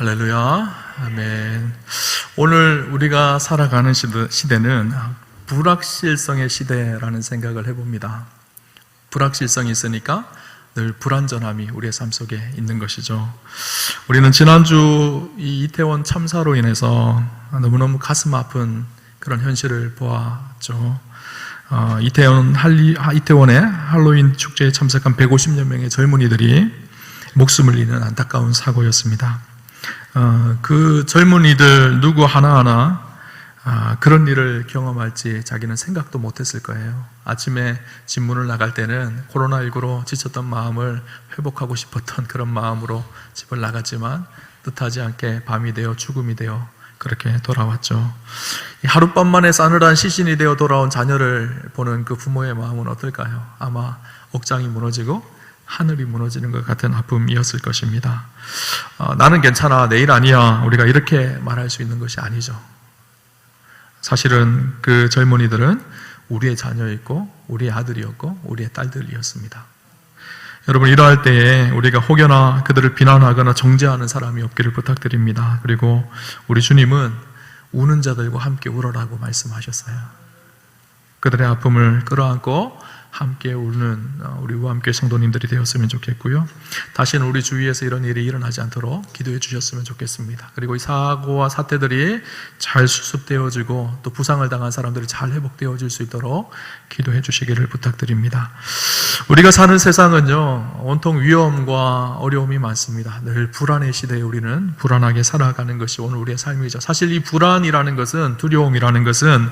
할렐루야, 아멘. 오늘 우리가 살아가는 시대는 불확실성의 시대라는 생각을 해봅니다. 불확실성이 있으니까 늘 불안전함이 우리의 삶 속에 있는 것이죠. 우리는 지난주 이 이태원 참사로 인해서 너무너무 가슴 아픈 그런 현실을 보았죠. 이태원의 할로윈 축제에 참석한 150여 명의 젊은이들이 목숨을 잃는 안타까운 사고였습니다. 그 젊은이들 누구 하나하나 그런 일을 경험할지 자기는 생각도 못했을 거예요. 아침에 집문을 나갈 때는 코로나19로 지쳤던 마음을 회복하고 싶었던 그런 마음으로 집을 나갔지만 뜻하지 않게 밤이 되어 죽음이 되어 그렇게 돌아왔죠. 하룻밤 만에 싸늘한 시신이 되어 돌아온 자녀를 보는 그 부모의 마음은 어떨까요? 아마 억장이 무너지고 하늘이 무너지는 것 같은 아픔이었을 것입니다. 나는 괜찮아, 내일 아니야, 우리가 이렇게 말할 수 있는 것이 아니죠. 사실은 그 젊은이들은 우리의 자녀였고 우리의 아들이었고 우리의 딸들이었습니다. 여러분, 이러할 때에 우리가 혹여나 그들을 비난하거나 정죄하는 사람이 없기를 부탁드립니다. 그리고 우리 주님은 우는 자들과 함께 울어라고 말씀하셨어요. 그들의 아픔을 끌어안고 함께 우는 우리와 함께 성도님들이 되었으면 좋겠고요. 다시는 우리 주위에서 이런 일이 일어나지 않도록 기도해 주셨으면 좋겠습니다. 그리고 이 사고와 사태들이 잘 수습되어지고 또 부상을 당한 사람들이 잘 회복되어질 수 있도록 기도해 주시기를 부탁드립니다. 우리가 사는 세상은요, 온통 위험과 어려움이 많습니다. 늘 불안의 시대에 우리는 불안하게 살아가는 것이 오늘 우리의 삶이죠. 사실 이 불안이라는 것은, 두려움이라는 것은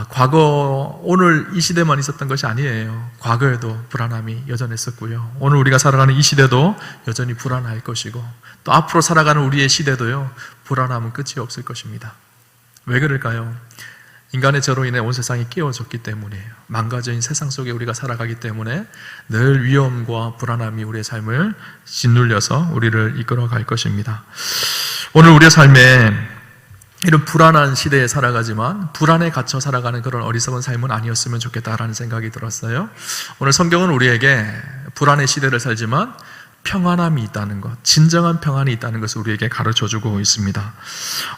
과거, 오늘 이 시대만 있었던 것이 아니에요. 과거에도 불안함이 여전했었고요. 오늘 우리가 살아가는 이 시대도 여전히 불안할 것이고, 또 앞으로 살아가는 우리의 시대도요, 불안함은 끝이 없을 것입니다. 왜 그럴까요? 인간의 죄로 인해 온 세상이 깨어졌기 때문이에요. 망가진 세상 속에 우리가 살아가기 때문에 늘 위험과 불안함이 우리의 삶을 짓눌려서 우리를 이끌어갈 것입니다. 오늘 우리의 삶에 이런 불안한 시대에 살아가지만 불안에 갇혀 살아가는 그런 어리석은 삶은 아니었으면 좋겠다라는 생각이 들었어요. 오늘 성경은 우리에게 불안의 시대를 살지만 평안함이 있다는 것, 진정한 평안이 있다는 것을 우리에게 가르쳐주고 있습니다.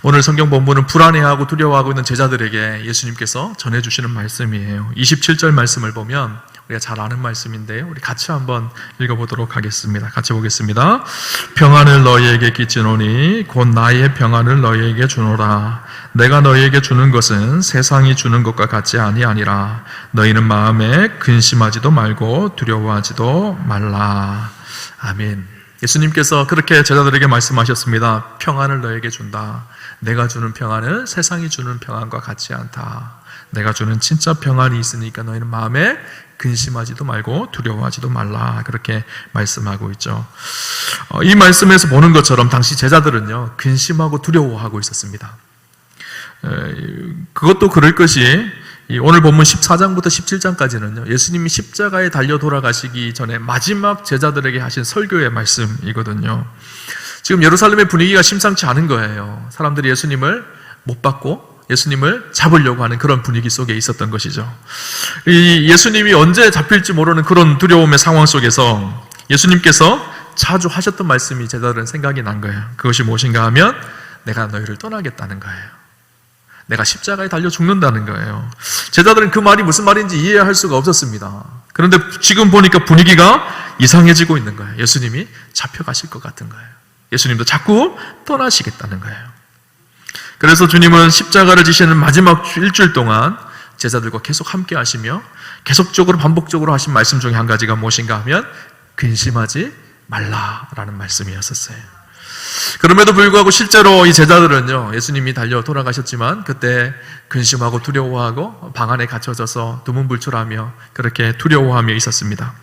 오늘 성경 본문은 불안해하고 두려워하고 있는 제자들에게 예수님께서 전해주시는 말씀이에요. 27절 말씀을 보면 우리가 잘 아는 말씀인데요, 우리 같이 한번 읽어보도록 하겠습니다. 같이 보겠습니다. 평안을 너희에게 끼치노니 곧 나의 평안을 너희에게 주노라. 내가 너희에게 주는 것은 세상이 주는 것과 같지 아니하니라. 너희는 마음에 근심하지도 말고 두려워하지도 말라. 아멘. 예수님께서 그렇게 제자들에게 말씀하셨습니다. 평안을 너에게 준다. 내가 주는 평안은 세상이 주는 평안과 같지 않다. 내가 주는 진짜 평안이 있으니까 너희는 마음에 근심하지도 말고 두려워하지도 말라. 그렇게 말씀하고 있죠. 이 말씀에서 보는 것처럼 당시 제자들은요, 근심하고 두려워하고 있었습니다. 그것도 그럴 것이, 오늘 본문 14장부터 17장까지는요, 예수님이 십자가에 달려 돌아가시기 전에 마지막 제자들에게 하신 설교의 말씀이거든요. 지금 예루살렘의 분위기가 심상치 않은 거예요. 사람들이 예수님을 못 받고 예수님을 잡으려고 하는 그런 분위기 속에 있었던 것이죠. 이 예수님이 언제 잡힐지 모르는 그런 두려움의 상황 속에서 예수님께서 자주 하셨던 말씀이 제자들은 생각이 난 거예요. 그것이 무엇인가 하면 내가 너희를 떠나겠다는 거예요. 내가 십자가에 달려 죽는다는 거예요. 제자들은 그 말이 무슨 말인지 이해할 수가 없었습니다. 그런데 지금 보니까 분위기가 이상해지고 있는 거예요. 예수님이 잡혀가실 것 같은 거예요. 예수님도 자꾸 떠나시겠다는 거예요. 그래서 주님은 십자가를 지시는 마지막 일주일 동안 제자들과 계속 함께 하시며 계속적으로 반복적으로 하신 말씀 중에 한 가지가 무엇인가 하면 근심하지 말라라는 말씀이었었어요. 그럼에도 불구하고 실제로 이 제자들은요, 예수님이 달려 돌아가셨지만 그때 근심하고 두려워하고 방 안에 갇혀져서 두문불출하며 그렇게 두려워하며 있었습니다.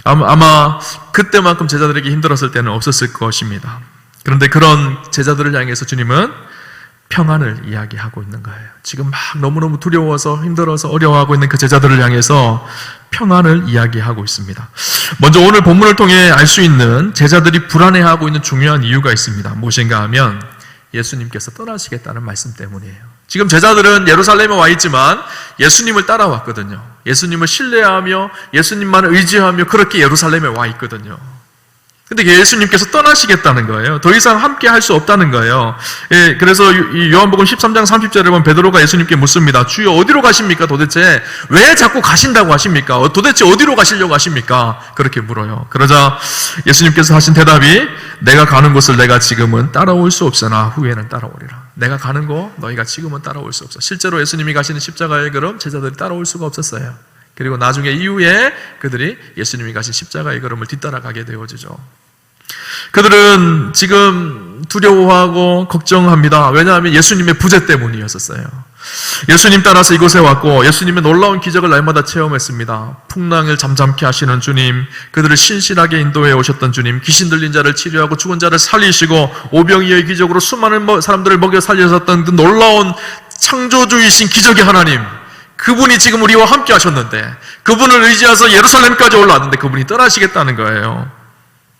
아마 그때만큼 제자들에게 힘들었을 때는 없었을 것입니다. 그런데 그런 제자들을 향해서 주님은 평안을 이야기하고 있는 거예요. 지금 막 너무너무 두려워서 힘들어서 어려워하고 있는 그 제자들을 향해서 평안을 이야기하고 있습니다. 먼저 오늘 본문을 통해 알 수 있는 제자들이 불안해하고 있는 중요한 이유가 있습니다. 무엇인가 하면 예수님께서 떠나시겠다는 말씀 때문이에요. 지금 제자들은 예루살렘에 와 있지만 예수님을 따라왔거든요. 예수님을 신뢰하며 예수님만 의지하며 그렇게 예루살렘에 와 있거든요. 근데 예수님께서 떠나시겠다는 거예요. 더 이상 함께 할 수 없다는 거예요. 예, 그래서 이 요한복음 13장 30절에 보면 베드로가 예수님께 묻습니다. 주여 어디로 가십니까? 도대체 왜 자꾸 가신다고 하십니까? 도대체 어디로 가시려고 하십니까? 그렇게 물어요. 그러자 예수님께서 하신 대답이 내가 가는 곳을 내가 지금은 따라올 수 없으나 후에는 따라오리라. 내가 가는 곳 너희가 지금은 따라올 수 없어. 실제로 예수님이 가시는 십자가의 걸음 제자들이 따라올 수가 없었어요. 그리고 나중에 이후에 그들이 예수님이 가신 십자가의 걸음을 뒤따라가게 되어지죠. 그들은 지금 두려워하고 걱정합니다. 왜냐하면 예수님의 부재 때문이었어요. 예수님 따라서 이곳에 왔고 예수님의 놀라운 기적을 날마다 체험했습니다. 풍랑을 잠잠케 하시는 주님, 그들을 신실하게 인도해 오셨던 주님, 귀신 들린 자를 치료하고 죽은 자를 살리시고 오병이어의 기적으로 수많은 사람들을 먹여 살리셨던 그 놀라운 창조주이신 기적의 하나님, 그분이 지금 우리와 함께 하셨는데 그분을 의지해서 예루살렘까지 올라왔는데 그분이 떠나시겠다는 거예요.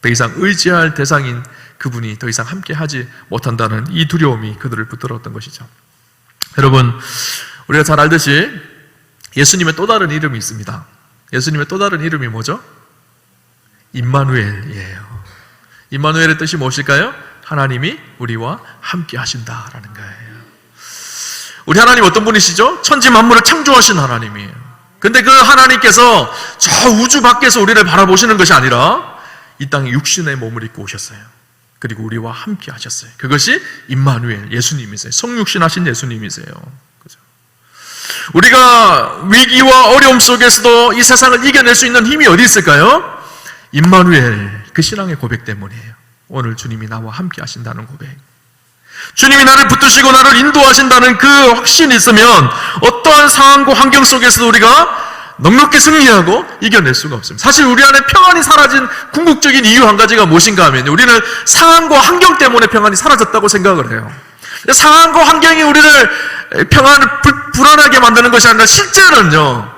더 이상 의지할 대상인 그분이 더 이상 함께하지 못한다는 이 두려움이 그들을 붙들었던 것이죠. 여러분, 우리가 잘 알듯이 예수님의 또 다른 이름이 있습니다. 예수님의 또 다른 이름이 뭐죠? 임마누엘이에요. 임마누엘의 뜻이 무엇일까요? 하나님이 우리와 함께 하신다라는 거예요. 우리 하나님 어떤 분이시죠? 천지 만물을 창조하신 하나님이에요. 근데 그 하나님께서 저 우주 밖에서 우리를 바라보시는 것이 아니라 이 땅에 육신의 몸을 입고 오셨어요. 그리고 우리와 함께 하셨어요. 그것이 임마누엘, 예수님이세요. 성육신 하신 예수님이세요. 그죠? 우리가 위기와 어려움 속에서도 이 세상을 이겨낼 수 있는 힘이 어디 있을까요? 임마누엘, 그 신앙의 고백 때문이에요. 오늘 주님이 나와 함께 하신다는 고백. 주님이 나를 붙드시고 나를 인도하신다는 그 확신이 있으면 어떠한 상황과 환경 속에서도 우리가 넉넉히 승리하고 이겨낼 수가 없습니다. 사실 우리 안에 평안이 사라진 궁극적인 이유 한 가지가 무엇인가 하면 우리는 상황과 환경 때문에 평안이 사라졌다고 생각을 해요. 상황과 환경이 우리를 불안하게 만드는 것이 아니라 실제로는요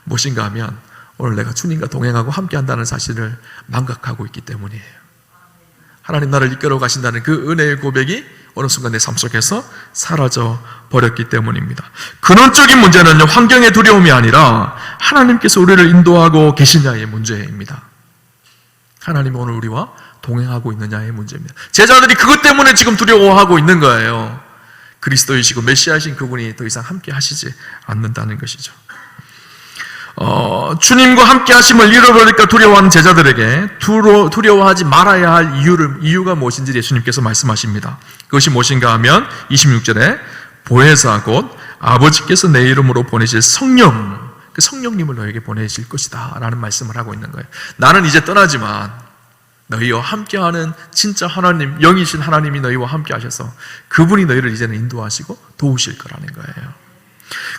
무엇인가 하면 오늘 내가 주님과 동행하고 함께 한다는 사실을 망각하고 있기 때문이에요. 하나님 나를 이끌어 가신다는 그 은혜의 고백이 어느 순간 내 삶 속에서 사라져 버렸기 때문입니다. 근원적인 문제는요, 환경의 두려움이 아니라 하나님께서 우리를 인도하고 계시냐의 문제입니다. 하나님이 오늘 우리와 동행하고 있느냐의 문제입니다. 제자들이 그것 때문에 지금 두려워하고 있는 거예요. 그리스도이시고 메시아이신 그분이 더 이상 함께 하시지 않는다는 것이죠. 주님과 함께 하심을 잃어버릴까 두려워하는 제자들에게 두려워하지 말아야 할 이유가 무엇인지 예수님께서 말씀하십니다. 그것이 무엇인가 하면 26절에 보혜사 곧 아버지께서 내 이름으로 보내실 성령, 그 성령님을 너에게 보내실 것이다 라는 말씀을 하고 있는 거예요. 나는 이제 떠나지만 너희와 함께하는 진짜 하나님, 영이신 하나님이 너희와 함께 하셔서 그분이 너희를 이제는 인도하시고 도우실 거라는 거예요.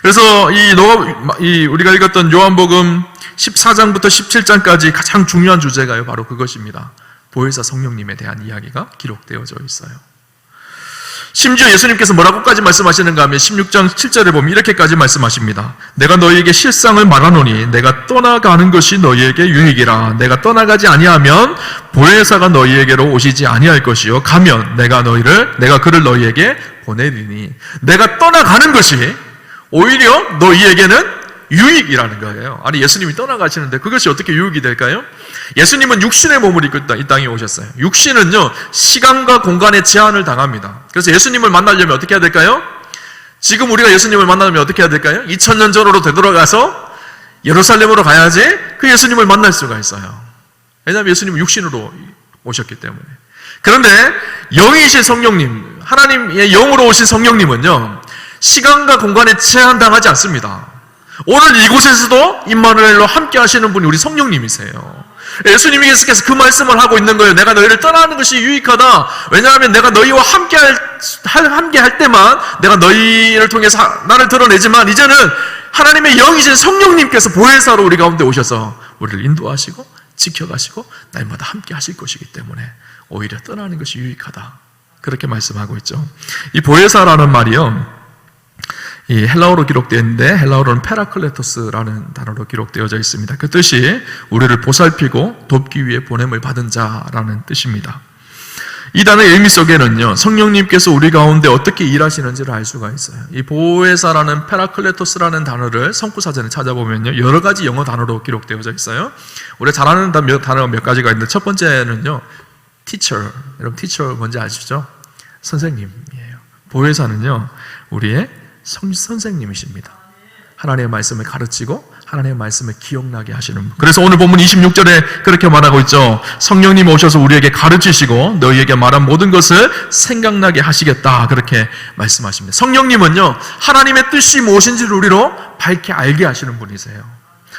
그래서 우리가 읽었던 요한복음 14장부터 17장까지 가장 중요한 주제가요 바로 그것입니다. 보혜사 성령님에 대한 이야기가 기록되어져 있어요. 심지어 예수님께서 뭐라고까지 말씀하시는가 하면 16장 7절에 보면 이렇게까지 말씀하십니다. 내가 너희에게 실상을 말하노니 내가 떠나가는 것이 너희에게 유익이라. 내가 떠나가지 아니하면 보혜사가 너희에게로 오시지 아니할 것이요 가면 내가 그를 너희에게 보내리니. 내가 떠나가는 것이 오히려 너희에게는 유익이라는 거예요. 아니 예수님이 떠나가시는데 그것이 어떻게 유익이 될까요? 예수님은 육신의 몸을 입고 이 땅에 오셨어요. 육신은요 시간과 공간의 제한을 당합니다. 그래서 예수님을 만나려면 어떻게 해야 될까요? 지금 우리가 예수님을 만나려면 어떻게 해야 될까요? 2000년 전으로 되돌아가서 예루살렘으로 가야지 그 예수님을 만날 수가 있어요. 왜냐하면 예수님은 육신으로 오셨기 때문에. 그런데 영이신 성령님, 하나님의 영으로 오신 성령님은요 시간과 공간에 제한당하지 않습니다. 오늘 이곳에서도 임마누엘로 함께 하시는 분이 우리 성령님이세요. 예수님이 계속해서 그 말씀을 하고 있는 거예요. 내가 너희를 떠나는 것이 유익하다. 왜냐하면 내가 너희와 함께 할 때만 내가 너희를 통해서 나를 드러내지만 이제는 하나님의 영이신 성령님께서 보혜사로 우리 가운데 오셔서 우리를 인도하시고 지켜가시고 날마다 함께 하실 것이기 때문에 오히려 떠나는 것이 유익하다. 그렇게 말씀하고 있죠. 이 보혜사라는 말이요 이 헬라어로 기록되어 있는데 헬라어로는 페라클레토스라는 단어로 기록되어져 있습니다. 그 뜻이 우리를 보살피고 돕기 위해 보냄을 받은 자라는 뜻입니다. 이 단어의 의미 속에는요, 성령님께서 우리 가운데 어떻게 일하시는지를 알 수가 있어요. 이 보혜사라는 페라클레토스라는 단어를 성구사전에 찾아보면요, 여러 가지 영어 단어로 기록되어져 있어요. 우리가 잘 아는 단어가 몇 가지가 있는데, 첫 번째는요, teacher. 여러분, teacher 뭔지 아시죠? 선생님이에요. 보혜사는요, 우리의 선생님이십니다. 하나님의 말씀을 가르치고 하나님의 말씀을 기억나게 하시는 분. 그래서 오늘 본문 26절에 그렇게 말하고 있죠. 성령님 오셔서 우리에게 가르치시고 너희에게 말한 모든 것을 생각나게 하시겠다. 그렇게 말씀하십니다. 성령님은요, 하나님의 뜻이 무엇인지를 우리로 밝게 알게 하시는 분이세요.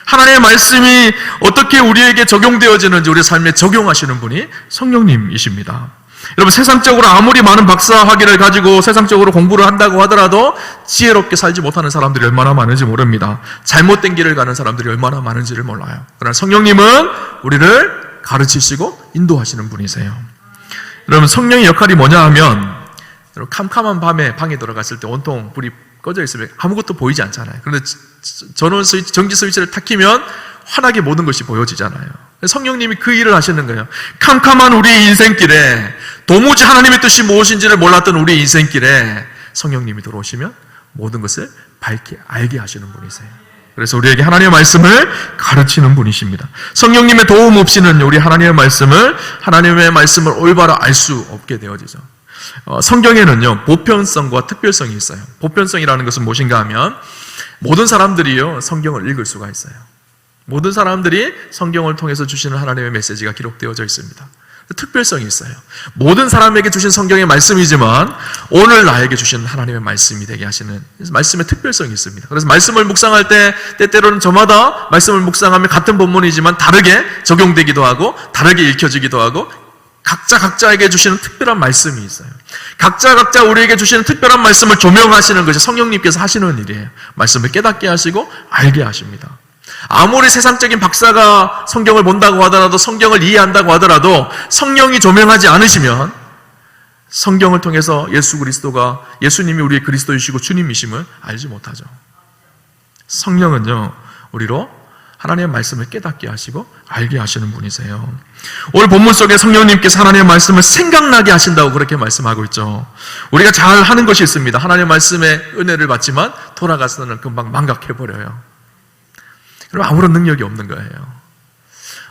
하나님의 말씀이 어떻게 우리에게 적용되어지는지 우리의 삶에 적용하시는 분이 성령님이십니다. 여러분, 세상적으로 아무리 많은 박사 학위를 가지고 세상적으로 공부를 한다고 하더라도 지혜롭게 살지 못하는 사람들이 얼마나 많은지 모릅니다. 잘못된 길을 가는 사람들이 얼마나 많은지를 몰라요. 그러나 성령님은 우리를 가르치시고 인도하시는 분이세요. 여러분, 성령의 역할이 뭐냐 하면, 캄캄한 밤에 방에 들어갔을 때 온통 불이 꺼져 있으면 아무것도 보이지 않잖아요. 그런데 전원 스위치, 전기 스위치를 탁 키면 환하게 모든 것이 보여지잖아요. 성령님이 그 일을 하시는 거예요. 캄캄한 우리의 인생길에, 도무지 하나님의 뜻이 무엇인지를 몰랐던 우리의 인생길에 성령님이 들어오시면 모든 것을 밝게 알게 하시는 분이세요. 그래서 우리에게 하나님의 말씀을 가르치는 분이십니다. 성령님의 도움 없이는 우리 하나님의 말씀을 올바로 알 수 없게 되어지죠. 성경에는요, 보편성과 특별성이 있어요. 보편성이라는 것은 무엇인가 하면, 모든 사람들이요, 성경을 읽을 수가 있어요. 모든 사람들이 성경을 통해서 주시는 하나님의 메시지가 기록되어져 있습니다. 특별성이 있어요. 모든 사람에게 주신 성경의 말씀이지만 오늘 나에게 주신 하나님의 말씀이 되게 하시는 말씀의 특별성이 있습니다. 그래서 말씀을 묵상할 때 때때로는 저마다 말씀을 묵상하면 같은 본문이지만 다르게 적용되기도 하고 다르게 읽혀지기도 하고, 각자에게 주시는 특별한 말씀이 있어요. 각자 우리에게 주시는 특별한 말씀을 조명하시는 것이 성령님께서 하시는 일이에요. 말씀을 깨닫게 하시고 알게 하십니다. 아무리 세상적인 박사가 성경을 본다고 하더라도, 성경을 이해한다고 하더라도 성령이 조명하지 않으시면 성경을 통해서 예수님이 우리의 그리스도이시고 주님이심을 알지 못하죠. 성령은요, 우리로 하나님의 말씀을 깨닫게 하시고 알게 하시는 분이세요. 오늘 본문 속에 성령님께서 하나님의 말씀을 생각나게 하신다고 그렇게 말씀하고 있죠. 우리가 잘 하는 것이 있습니다. 하나님의 말씀에 은혜를 받지만 돌아가서는 금방 망각해버려요. 그럼 아무런 능력이 없는 거예요.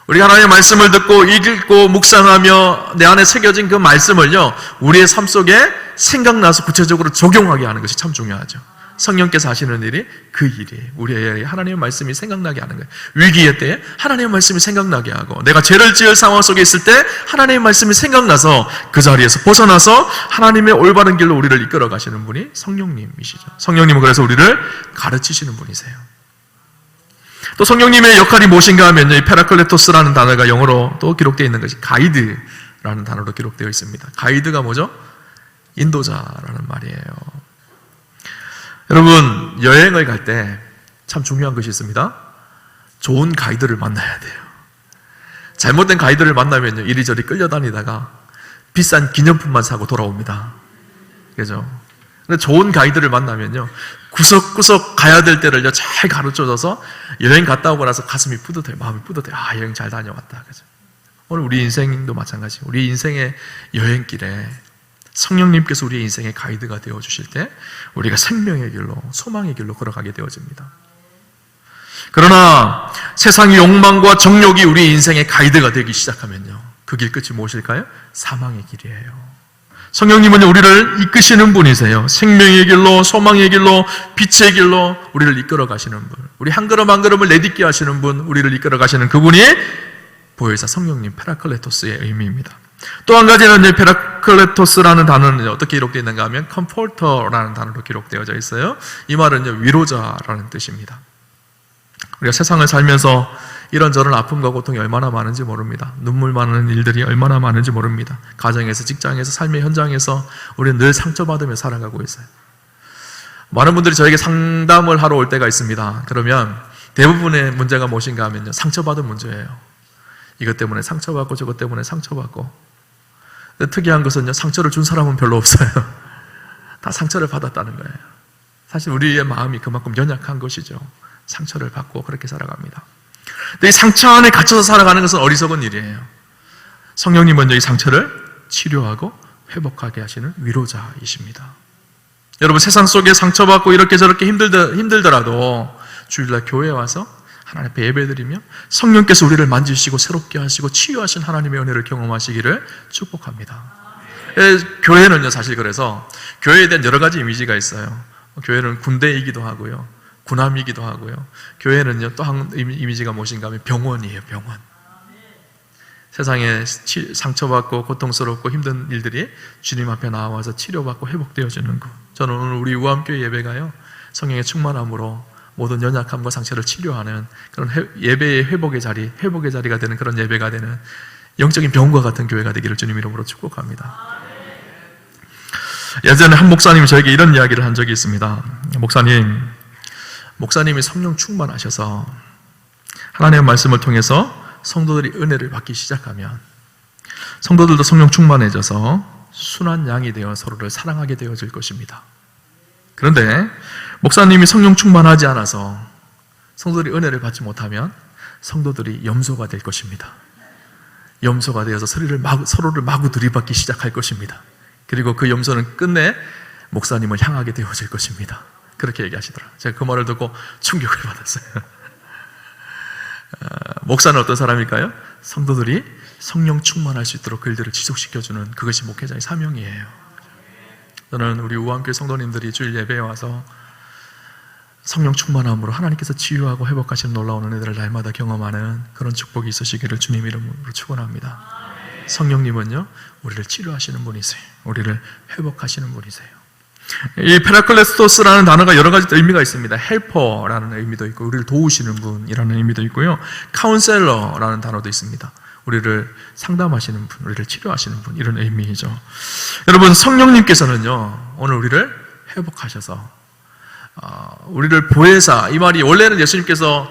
우리가 하나님의 말씀을 듣고 읽고 묵상하며 내 안에 새겨진 그 말씀을요, 우리의 삶 속에 생각나서 구체적으로 적용하게 하는 것이 참 중요하죠. 성령께서 하시는 일이 그 일이에요. 우리의 하나님의 말씀이 생각나게 하는 거예요. 위기의 때에 하나님의 말씀이 생각나게 하고, 내가 죄를 지을 상황 속에 있을 때 하나님의 말씀이 생각나서 그 자리에서 벗어나서 하나님의 올바른 길로 우리를 이끌어 가시는 분이 성령님이시죠. 성령님은 그래서 우리를 가르치시는 분이세요. 또 성령님의 역할이 무엇인가 하면, 이 페라클레토스라는 단어가 영어로 또 기록되어 있는 것이 가이드라는 단어로 기록되어 있습니다. 가이드가 뭐죠? 인도자라는 말이에요. 여러분, 여행을 갈 때 참 중요한 것이 있습니다. 좋은 가이드를 만나야 돼요. 잘못된 가이드를 만나면요, 이리저리 끌려다니다가 비싼 기념품만 사고 돌아옵니다. 그죠? 근데 좋은 가이드를 만나면요, 구석구석 가야 될 때를요, 잘 가르쳐줘서 여행 갔다 오고 나서 가슴이 뿌듯해요. 마음이 뿌듯해요. 아, 여행 잘 다녀왔다. 그죠? 오늘 우리 인생도 마찬가지. 우리 인생의 여행길에 성령님께서 우리의 인생의 가이드가 되어주실 때 우리가 생명의 길로, 소망의 길로 걸어가게 되어집니다. 그러나 세상의 욕망과 정욕이 우리 인생의 가이드가 되기 시작하면요, 그 길 끝이 무엇일까요? 사망의 길이에요. 성령님은 우리를 이끄시는 분이세요. 생명의 길로, 소망의 길로, 빛의 길로 우리를 이끌어 가시는 분, 우리 한 걸음 한 걸음을 내딛게 하시는 분, 우리를 이끌어 가시는 그분이 보혜사 성령님, 페라클레토스의 의미입니다. 또 한 가지는 페라클레토스라는 단어는 어떻게 기록되어 있는가 하면 컴포터라는 단어로 기록되어져 있어요. 이 말은 위로자라는 뜻입니다. 우리가 세상을 살면서 이런저런 아픔과 고통이 얼마나 많은지 모릅니다. 눈물 많은 일들이 얼마나 많은지 모릅니다. 가정에서, 직장에서, 삶의 현장에서 우리는 늘 상처받으며 살아가고 있어요. 많은 분들이 저에게 상담을 하러 올 때가 있습니다. 그러면 대부분의 문제가 무엇인가 하면요, 상처받은 문제예요. 이것 때문에 상처받고 저것 때문에 상처받고. 근데 특이한 것은요, 상처를 준 사람은 별로 없어요. 다 상처를 받았다는 거예요. 사실 우리의 마음이 그만큼 연약한 것이죠. 상처를 받고 그렇게 살아갑니다. 근데 이 상처 안에 갇혀서 살아가는 것은 어리석은 일이에요. 성령님은 이 상처를 치료하고 회복하게 하시는 위로자이십니다. 여러분, 세상 속에 상처받고 이렇게 저렇게 힘들더라도 주일날 교회에 와서 하나님 앞에 예배드리며 성령께서 우리를 만지시고 새롭게 하시고 치유하신 하나님의 은혜를 경험하시기를 축복합니다. 교회는요, 사실 그래서 교회에 대한 여러 가지 이미지가 있어요. 교회는 군대이기도 하고요, 군함이기도 하고요. 교회는요, 또 한 이미지가 무엇인가 하면 병원이에요. 병원. 세상에 상처받고 고통스럽고 힘든 일들이 주님 앞에 나와서 치료받고 회복되어지는 것. 저는 오늘 우리 우암교회 예배가요, 성령의 충만함으로 모든 연약함과 상처를 치료하는 그런 예배의 회복의 자리가 되는 그런 예배가 되는 영적인 병원과 같은 교회가 되기를 주님 이름으로 축복합니다. 예전에 한 목사님이 저에게 이런 이야기를 한 적이 있습니다. 목사님이 성령 충만하셔서 하나님의 말씀을 통해서 성도들이 은혜를 받기 시작하면 성도들도 성령 충만해져서 순한 양이 되어 서로를 사랑하게 되어질 것입니다. 그런데 목사님이 성령 충만하지 않아서 성도들이 은혜를 받지 못하면 성도들이 염소가 될 것입니다. 염소가 되어서 서로를 마구 들이받기 시작할 것입니다. 그리고 그 염소는 끝내 목사님을 향하게 되어질 것입니다. 그렇게 얘기하시더라고요. 제가 그 말을 듣고 충격을 받았어요. 목사는 어떤 사람일까요? 성도들이 성령 충만할 수 있도록 그 일들을 지속시켜주는, 그것이 목회자의 사명이에요. 저는 우리 우암교회 성도님들이 주일 예배에 와서 성령 충만함으로 하나님께서 치유하고 회복하시는 놀라운 은혜들을 날마다 경험하는 그런 축복이 있으시기를 주님 이름으로 축원합니다. 성령님은요, 우리를 치료하시는 분이세요. 우리를 회복하시는 분이세요. 이 페라클레스토스라는 단어가 여러 가지 의미가 있습니다. 헬퍼라는 의미도 있고, 우리를 도우시는 분이라는 의미도 있고요, 카운셀러라는 단어도 있습니다. 우리를 상담하시는 분, 우리를 치료하시는 분, 이런 의미이죠. 여러분, 성령님께서는요, 오늘 우리를 회복하셔서 우리를 보혜사, 이 말이 원래는 예수님께서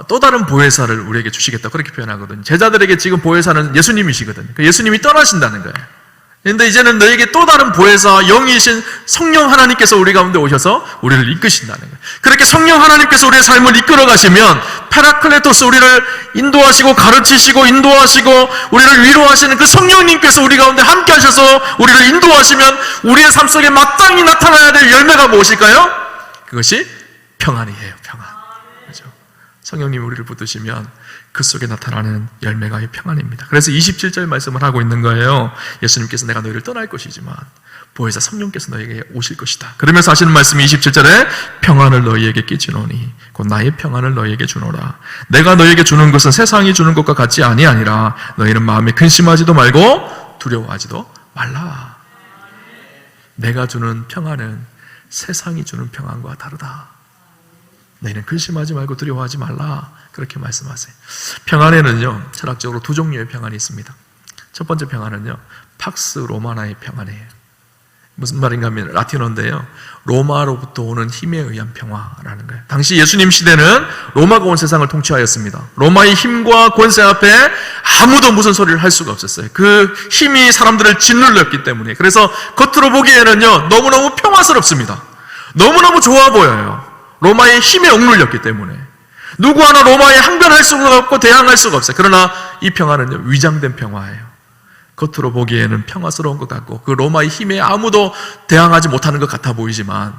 또 다른 보혜사를 우리에게 주시겠다, 그렇게 표현하거든요. 제자들에게 지금 보혜사는 예수님이시거든요. 예수님이 떠나신다는 거예요. 그런데 이제는 너에게 또 다른 보혜사, 영이신 성령 하나님께서 우리 가운데 오셔서 우리를 이끄신다는 거예요. 그렇게 성령 하나님께서 우리의 삶을 이끌어 가시면 페라클레토스, 우리를 인도하시고 가르치시고 인도하시고 우리를 위로하시는 그 성령님께서 우리 가운데 함께 하셔서 우리를 인도하시면 우리의 삶 속에 마땅히 나타나야 될 열매가 무엇일까요? 그것이 평안이에요. 평안. 그렇죠? 성령님이 우리를 붙드시면 그 속에 나타나는 열매가 이 평안입니다. 그래서 27절 말씀을 하고 있는 거예요. 예수님께서 내가 너희를 떠날 것이지만 보혜사 성령께서 너희에게 오실 것이다. 그러면서 하시는 말씀이 27절에 평안을 너희에게 끼치노니 곧 나의 평안을 너희에게 주노라. 내가 너희에게 주는 것은 세상이 주는 것과 같지 아니하니라. 너희는 마음에 근심하지도 말고 두려워하지도 말라. 내가 주는 평안은 세상이 주는 평안과 다르다. 너희는 근심하지 말고 두려워하지 말라. 그렇게 말씀하세요. 평안에는요, 철학적으로 두 종류의 평안이 있습니다. 첫 번째 평안은요, 팍스 로마나의 평안이에요. 무슨 말인가 하면 라틴어인데요, 로마로부터 오는 힘에 의한 평화라는 거예요. 당시 예수님 시대는 로마가 온 세상을 통치하였습니다. 로마의 힘과 권세 앞에 아무도 무슨 소리를 할 수가 없었어요. 그 힘이 사람들을 짓눌렀기 때문에. 그래서 겉으로 보기에는요, 너무너무 평화스럽습니다. 너무너무 좋아 보여요. 로마의 힘에 억눌렸기 때문에. 누구 하나 로마에 항변할 수가 없고 대항할 수가 없어요. 그러나 이 평화는요, 위장된 평화예요. 겉으로 보기에는 평화스러운 것 같고 그 로마의 힘에 아무도 대항하지 못하는 것 같아 보이지만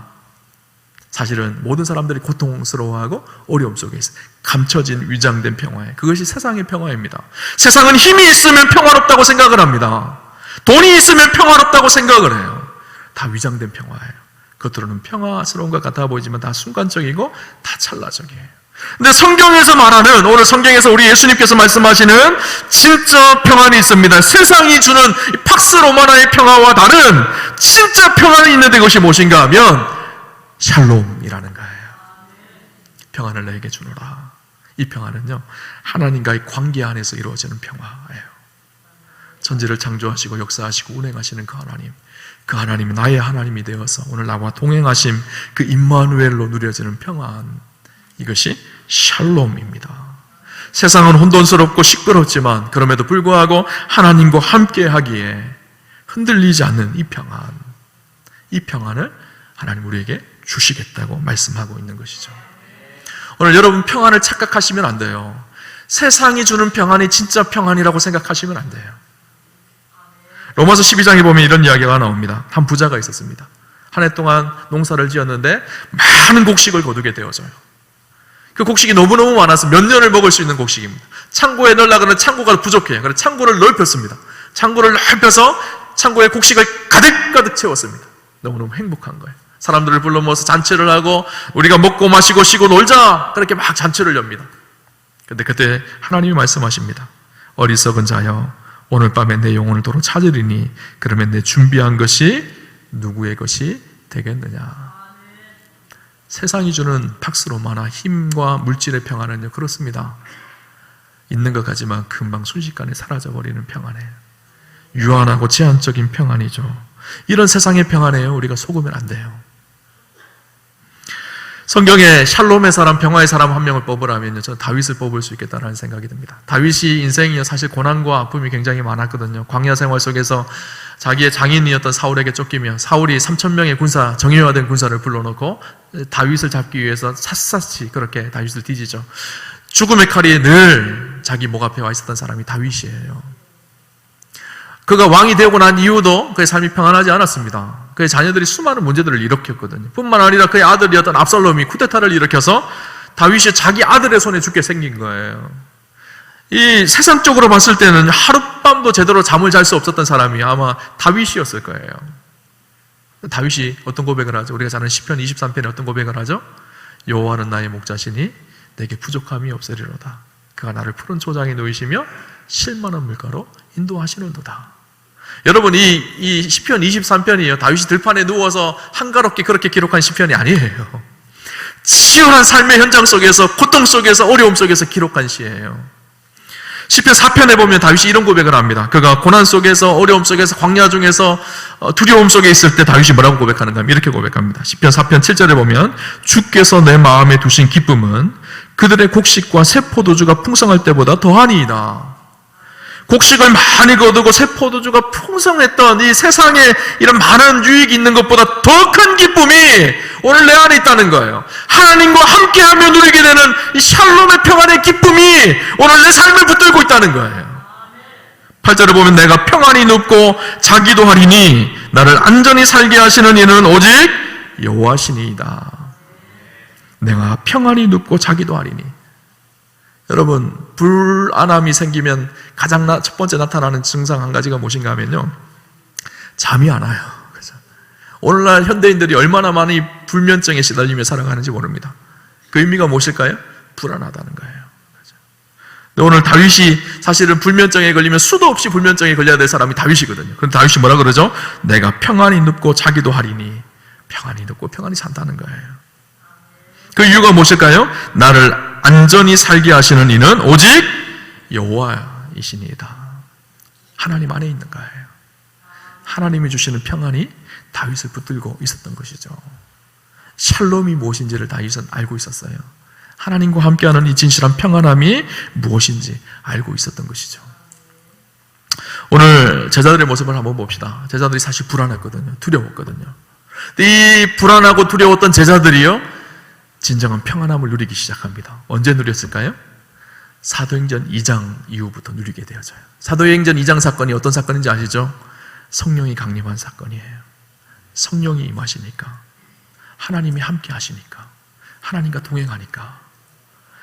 사실은 모든 사람들이 고통스러워하고 어려움 속에 있어요. 감춰진 위장된 평화예요. 그것이 세상의 평화입니다. 세상은 힘이 있으면 평화롭다고 생각을 합니다. 돈이 있으면 평화롭다고 생각을 해요. 다 위장된 평화예요. 겉으로는 평화스러운 것 같아 보이지만 다 순간적이고 다 찰나적이에요. 근데 성경에서 말하는, 오늘 성경에서 우리 예수님께서 말씀하시는 진짜 평안이 있습니다. 세상이 주는 팍스 로마나의 평화와 다른 진짜 평안이 있는데 그것이 무엇인가 하면 샬롬이라는 거예요. 평안을 너에게 주노라. 이 평안은요, 하나님과의 관계 안에서 이루어지는 평화예요. 천지를 창조하시고 역사하시고 운행하시는 그 하나님, 그 하나님이 나의 하나님이 되어서 오늘 나와 동행하심, 그 임마누엘로 누려지는 평안, 이것이 샬롬입니다. 세상은 혼돈스럽고 시끄럽지만 그럼에도 불구하고 하나님과 함께 하기에 흔들리지 않는 이 평안, 이 평안을 하나님 우리에게 주시겠다고 말씀하고 있는 것이죠. 오늘 여러분, 평안을 착각하시면 안 돼요. 세상이 주는 평안이 진짜 평안이라고 생각하시면 안 돼요. 로마서 12장에 보면 이런 이야기가 나옵니다. 한 부자가 있었습니다. 한 해 동안 농사를 지었는데 많은 곡식을 거두게 되어져요. 그 곡식이 너무너무 많아서 몇 년을 먹을 수 있는 곡식입니다. 창고에 넣으려고 하면 창고가 부족해요. 그래서 창고를 넓혔습니다. 창고를 넓혀서 창고에 곡식을 가득가득 채웠습니다. 너무너무 행복한 거예요. 사람들을 불러 모아서 잔치를 하고 우리가 먹고 마시고 쉬고 놀자, 그렇게 막 잔치를 엽니다. 근데 그때 하나님이 말씀하십니다. 어리석은 자여, 오늘 밤에 내 영혼을 도로 찾으리니 그러면 내 준비한 것이 누구의 것이 되겠느냐. 세상이 주는 박스로마나 힘과 물질의 평안은요, 그렇습니다. 있는 것 같지만 금방 순식간에 사라져버리는 평안이에요. 유한하고 제한적인 평안이죠. 이런 세상의 평안에요, 우리가 속으면 안 돼요. 성경에 샬롬의 사람, 평화의 사람 한 명을 뽑으라면요, 저는 다윗을 뽑을 수 있겠다는 생각이 듭니다. 다윗이 인생이요, 사실 고난과 아픔이 굉장히 많았거든요. 광야 생활 속에서 자기의 장인이었던 사울에게 쫓기며 사울이 3,000명의 군사, 정예화된 군사를 불러놓고 다윗을 잡기 위해서 샅샅이 그렇게 다윗을 뒤지죠. 죽음의 칼이 늘 자기 목 앞에 와 있었던 사람이 다윗이에요. 그가 왕이 되고 난 이후도 그의 삶이 평안하지 않았습니다. 그의 자녀들이 수많은 문제들을 일으켰거든요. 뿐만 아니라 그의 아들이었던 압살롬이 쿠데타를 일으켜서 다윗이 자기 아들의 손에 죽게 생긴 거예요. 이 세상적으로 봤을 때는 하룻밤도 제대로 잠을 잘 수 없었던 사람이 아마 다윗이었을 거예요. 다윗이 어떤 고백을 하죠? 우리가 잘 아는 시편 23편에 어떤 고백을 하죠? 여호와는 나의 목자시니 내게 부족함이 없으리로다. 그가 나를 푸른 초장에 놓이시며 실만한 물가로 인도하시는도다. 여러분, 이 시편 23편이요, 다윗이 들판에 누워서 한가롭게 그렇게 기록한 시편이 아니에요. 치열한 삶의 현장 속에서, 고통 속에서, 어려움 속에서 기록한 시예요. 시편 4편에 보면 다윗이 이런 고백을 합니다. 그가 고난 속에서, 어려움 속에서, 광야 중에서, 두려움 속에 있을 때 다윗이 뭐라고 고백하는가 하면 이렇게 고백합니다. 시편 4편 7절에 보면 주께서 내 마음에 두신 기쁨은 그들의 곡식과 새 포도주가 풍성할 때보다 더하니이다. 곡식을 많이 거두고 새 포도주가 풍성했던 이 세상에 이런 많은 유익이 있는 것보다 더 큰 기쁨이 오늘 내 안에 있다는 거예요. 하나님과 함께하며 누리게 되는 이 샬롬의 평안의 기쁨이 오늘 내 삶을 붙들고 있다는 거예요. 8절에 보면 내가 평안히 눕고 자기도 하리니 나를 안전히 살게 하시는 이는 오직 여호와시니이다. 내가 평안히 눕고 자기도 하리니. 여러분, 불안함이 생기면 가장 첫 번째 나타나는 증상 한 가지가 무엇인가 하면요, 잠이 안 와요. 그래서 오늘날 현대인들이 얼마나 많이 불면증에 시달리며 살아가는지 모릅니다. 그 의미가 무엇일까요? 불안하다는 거예요. 근데 오늘 다윗이 사실은 불면증에 걸리면 수도 없이 불면증에 걸려야 될 사람이 다윗이거든요. 그런데 다윗이 뭐라 그러죠? 내가 평안히 눕고 자기도 하리니. 평안히 눕고 평안히 산다는 거예요. 그 이유가 무엇일까요? 나를 안전히 살게 하시는 이는 오직 여호와이시니이다. 하나님 안에 있는 거예요. 하나님이 주시는 평안이 다윗을 붙들고 있었던 것이죠. 샬롬이 무엇인지를 다윗은 알고 있었어요. 하나님과 함께하는 이 진실한 평안함이 무엇인지 알고 있었던 것이죠. 오늘 제자들의 모습을 한번 봅시다. 제자들이 사실 불안했거든요. 두려웠거든요. 이 불안하고 두려웠던 제자들이요, 진정한 평안함을 누리기 시작합니다. 언제 누렸을까요? 사도행전 2장 이후부터 누리게 되어져요. 사도행전 2장 사건이 어떤 사건인지 아시죠? 성령이 강림한 사건이에요. 성령이 임하시니까, 하나님이 함께 하시니까, 하나님과 동행하니까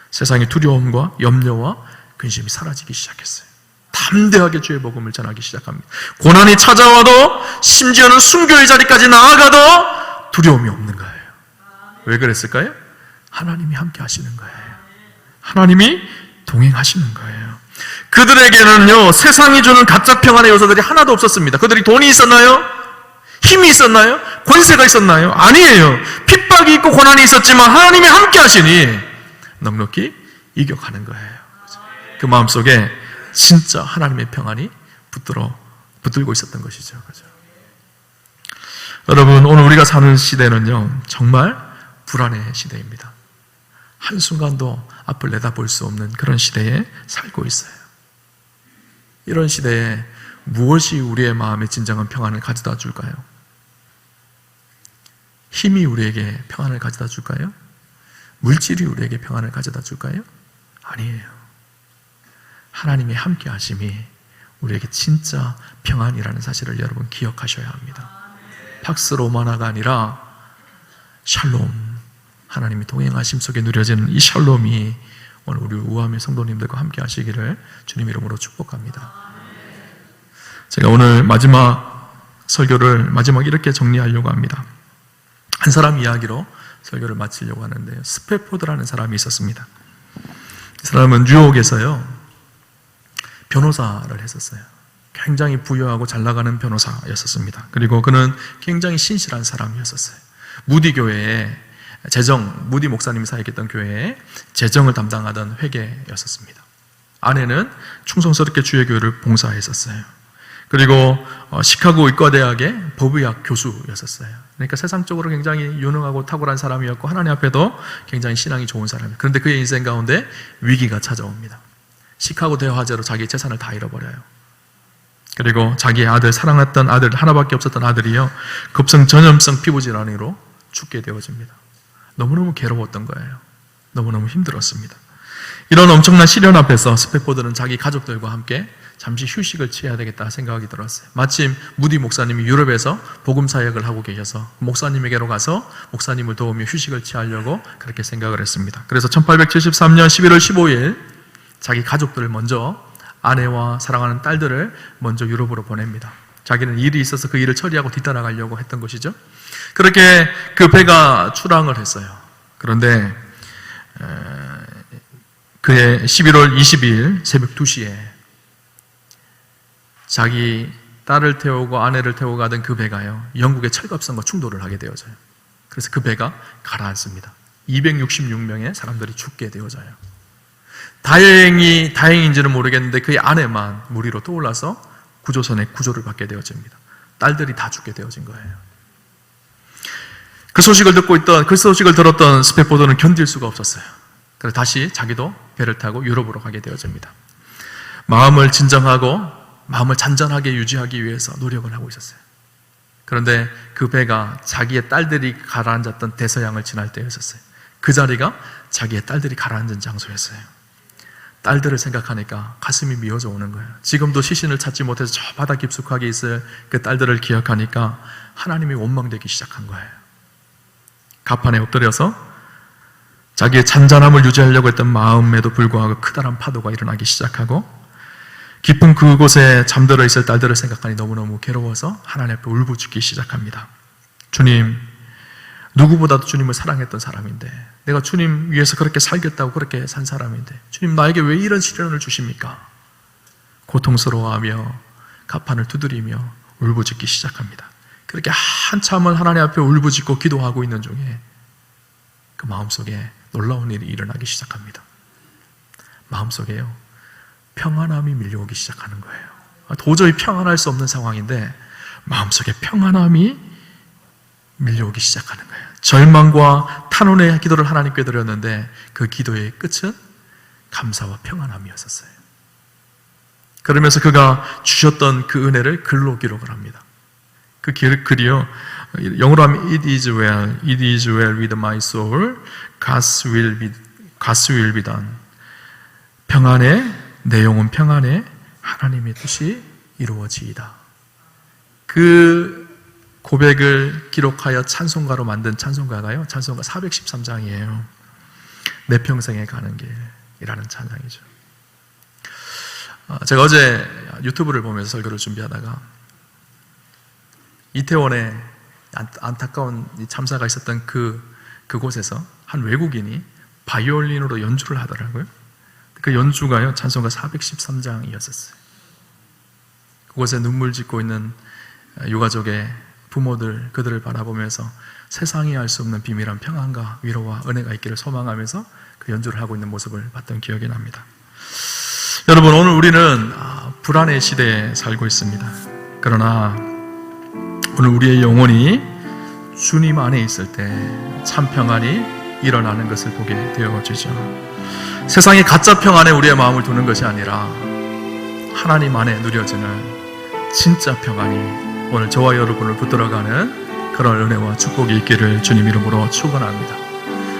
세상의 두려움과 염려와 근심이 사라지기 시작했어요. 담대하게 주의 복음을 전하기 시작합니다. 고난이 찾아와도, 심지어는 순교의 자리까지 나아가도 두려움이 없는 거예요. 왜 그랬을까요? 하나님이 함께 하시는 거예요. 하나님이 동행하시는 거예요. 그들에게는요, 세상이 주는 가짜 평안의 요소들이 하나도 없었습니다. 그들이 돈이 있었나요? 힘이 있었나요? 권세가 있었나요? 아니에요. 핍박이 있고 고난이 있었지만 하나님이 함께 하시니 넉넉히 이겨가는 거예요. 그 마음속에 진짜 하나님의 평안이 붙들고 있었던 것이죠. 그죠? 여러분, 오늘 우리가 사는 시대는요, 정말 불안의 시대입니다. 한순간도 앞을 내다볼 수 없는 그런 시대에 살고 있어요. 이런 시대에 무엇이 우리의 마음에 진정한 평안을 가져다 줄까요? 힘이 우리에게 평안을 가져다 줄까요? 물질이 우리에게 평안을 가져다 줄까요? 아니에요. 하나님의 함께 하심이 우리에게 진짜 평안이라는 사실을 여러분 기억하셔야 합니다. 팍스 로마나가 아니라 샬롬, 하나님이 동행하심 속에 누려지는 이 샬롬이 오늘 우리 우아함의 성도님들과 함께 하시기를 주님 이름으로 축복합니다. 제가 오늘 마지막 설교를 이렇게 정리하려고 합니다. 한 사람 이야기로 설교를 마치려고 하는데요. 스패포드라는 사람이 있었습니다. 이 사람은 뉴욕에서요 변호사를 했었어요. 굉장히 부유하고 잘 나가는 변호사였었습니다. 그리고 그는 굉장히 신실한 사람이었었어요. 무디 교회에 무디 목사님이 사역했던 교회에 재정을 담당하던 회계였었습니다. 아내는 충성스럽게 주의 교회를 봉사했었어요. 그리고 시카고 의과대학의 법의학 교수였었어요. 그러니까 세상적으로 굉장히 유능하고 탁월한 사람이었고 하나님 앞에도 굉장히 신앙이 좋은 사람이에요. 그런데 그의 인생 가운데 위기가 찾아옵니다. 시카고 대화제로 자기 재산을 다 잃어버려요. 그리고 자기의 아들, 사랑했던 아들, 하나밖에 없었던 아들이요 급성 전염성 피부질환으로 죽게 되어집니다. 너무너무 괴로웠던 거예요. 너무너무 힘들었습니다. 이런 엄청난 시련 앞에서 스패포드는 자기 가족들과 함께 잠시 휴식을 취해야 되겠다 생각이 들었어요. 마침 무디 목사님이 유럽에서 복음 사역을 하고 계셔서 목사님에게로 가서 목사님을 도우며 휴식을 취하려고 그렇게 생각을 했습니다. 그래서 1873년 11월 15일 자기 가족들을 먼저, 아내와 사랑하는 딸들을 먼저 유럽으로 보냅니다. 자기는 일이 있어서 그 일을 처리하고 뒤따라가려고 했던 것이죠. 그렇게 그 배가 출항을 했어요. 그런데 그해 11월 22일 새벽 2시에 자기 딸을 태우고 아내를 태우고 가던 그 배가요 영국의 철갑선과 충돌을 하게 되어져요. 그래서 그 배가 가라앉습니다. 266명의 사람들이 죽게 되어져요. 다행인지는 모르겠는데 그의 아내만 물 위로 떠올라서 구조선에 구조를 받게 되어집니다. 딸들이 다 죽게 되어진 거예요. 그 소식을 들었던 스패포드는 견딜 수가 없었어요. 그래서 다시 자기도 배를 타고 유럽으로 가게 되어집니다. 마음을 진정하고 마음을 잔잔하게 유지하기 위해서 노력을 하고 있었어요. 그런데 그 배가 자기의 딸들이 가라앉았던 대서양을 지날 때였었어요. 그 자리가 자기의 딸들이 가라앉은 장소였어요. 딸들을 생각하니까 가슴이 미어져 오는 거예요. 지금도 시신을 찾지 못해서 저 바다 깊숙하게 있을 그 딸들을 기억하니까 하나님이 원망되기 시작한 거예요. 갑판에 엎드려서 자기의 잔잔함을 유지하려고 했던 마음에도 불구하고 크다란 파도가 일어나기 시작하고 깊은 그곳에 잠들어 있을 딸들을 생각하니 너무너무 괴로워서 하나님 앞에 울부짖기 시작합니다. 주님, 누구보다도 주님을 사랑했던 사람인데 내가 주님 위해서 그렇게 살겠다고 그렇게 산 사람인데 주님 나에게 왜 이런 시련을 주십니까? 고통스러워하며 갑판을 두드리며 울부짖기 시작합니다. 그렇게 한참을 하나님 앞에 울부짖고 기도하고 있는 중에 그 마음속에 놀라운 일이 일어나기 시작합니다. 마음속에요 평안함이 밀려오기 시작하는 거예요. 도저히 평안할 수 없는 상황인데 마음속에 평안함이 밀려오기 시작하는 거예요. 절망과 탄원의 기도를 하나님께 드렸는데 그 기도의 끝은 감사와 평안함이었었어요. 그러면서 그가 주셨던 그 은혜를 글로 기록을 합니다. 그 글이요 영어로 하면 It is well with my soul, God's will be done. 평안해, 내 영혼 평안해, 하나님의 뜻이 이루어지이다. 그 고백을 기록하여 찬송가로 만든 찬송가가요 찬송가 413장이에요. 내 평생에 가는 길이라는 찬양이죠. 제가 어제 유튜브를 보면서 설교를 준비하다가 이태원에 안타까운 참사가 있었던 그곳에서 한 외국인이 바이올린으로 연주를 하더라고요. 그 연주가요 찬송가 413장이었었어요. 그곳에 눈물 짓고 있는 유가족의 부모들, 그들을 바라보면서 세상이 알 수 없는 비밀한 평안과 위로와 은혜가 있기를 소망하면서 그 연주를 하고 있는 모습을 봤던 기억이 납니다. 여러분, 오늘 우리는 불안의 시대에 살고 있습니다. 그러나 오늘 우리의 영혼이 주님 안에 있을 때 참 평안이 일어나는 것을 보게 되어지죠. 세상의 가짜 평안에 우리의 마음을 두는 것이 아니라 하나님 안에 누려지는 진짜 평안이 오늘 저와 여러분을 붙들어가는 그런 은혜와 축복이 있기를 주님 이름으로 축원합니다.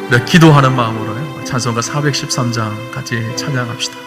우리가 기도하는 마음으로 찬송가 413장 같이 찬양합시다.